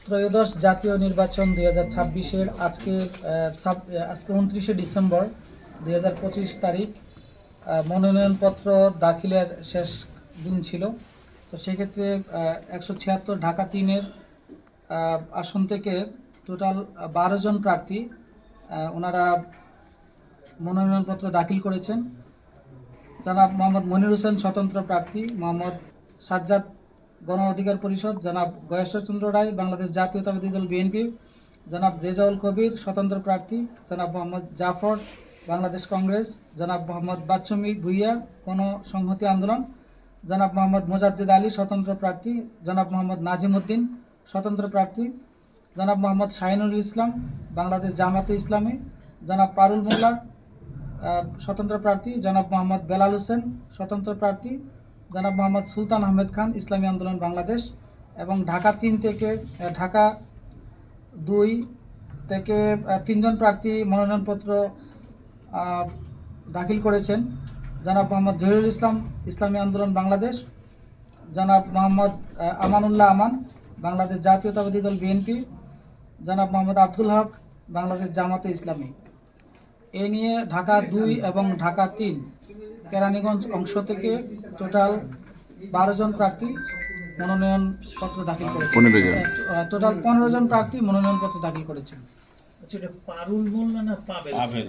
ত্রয়োদশ জাতীয় নির্বাচন 2026-এর আজকে 29শে ডিসেম্বর 2025 তারিখ মনোনয়নপত্র দাখিলের শেষ দিন ছিল। তো সেক্ষেত্রে 176 ঢাকা 3-এর আসন থেকে টোটাল 12 জন প্রার্থী ওনারা মনোনয়নপত্র দাখিল করেছেন। জনাব মোহাম্মদ মনির হোসেন স্বতন্ত্র প্রার্থী, মোহাম্মদ সাজ্জাদ গণ অধিকার পরিষদ, জনাব গয়েশ্বরচন্দ্র রায় বাংলাদেশ জাতীয়তাবাদী দল বিএনপি, জনাব রেজাউল কবির স্বতন্ত্র প্রার্থী, জনাব মোহাম্মদ জাফর বাংলাদেশ কংগ্রেস, জনাব মোহাম্মদ বাচ্চুমি ভুইয়া গণসংহতি আন্দোলন, জনাব মোহাম্মদ মোজাদ্দেদ আলী স্বতন্ত্র প্রার্থী, জনাব মোহাম্মদ নাজিম উদ্দিন স্বতন্ত্র প্রার্থী, জনাব মোহাম্মদ শাহিনুল ইসলাম বাংলাদেশ জামাতে ইসলামী, জনাব পারুল মোল্লা স্বতন্ত্র প্রার্থী, জনাব মোহাম্মদ বেলাল হোসেন স্বতন্ত্র প্রার্থী, জনাব মোহাম্মদ সুলতান আহমেদ খান ইসলামী আন্দোলন বাংলাদেশ। এবং ঢাকা 2 থেকে 3 জন প্রার্থী মনোনয়নপত্র দাখিল করেছেন। জনাব মোহাম্মদ জহিরুল ইসলাম ইসলামী আন্দোলন বাংলাদেশ, জনাব মোহাম্মদ আমানুল্লাহ আমান বাংলাদেশ জাতীয়তাবাদী দল বিএনপি, জনাব মোহাম্মদ আব্দুল হক বাংলাদেশ জামাতে ইসলামী। এ নিয়ে ঢাকা 2 এবং ঢাকা 3 কেরানীগঞ্জ অংশ থেকে টোটাল 12 জন প্রার্থী মনোনয়নপত্র দাখিল করেছেন। টোটাল 15 জন প্রার্থী মনোনয়নপত্র দাখিল করেছেন। আচ্ছা, এটা পারুল মোল্লা না পাবেল?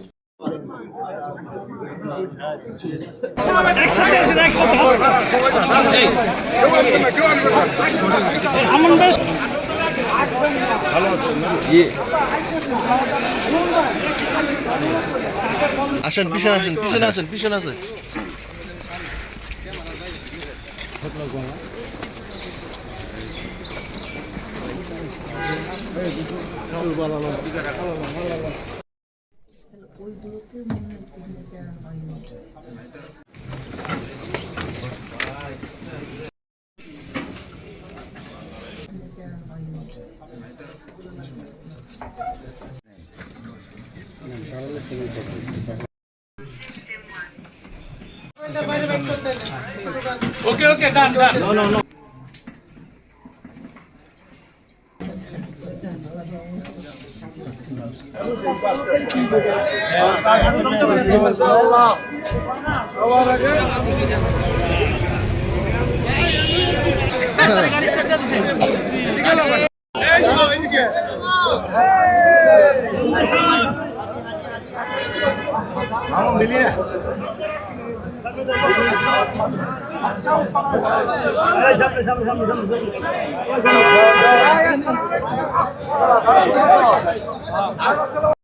আসেন, পিছনে আসেন, পিছনে আসেন, পিছনে আসেন। ওকে ওকে, ডান ডান। সবার আগে মিলিয়ে সামনে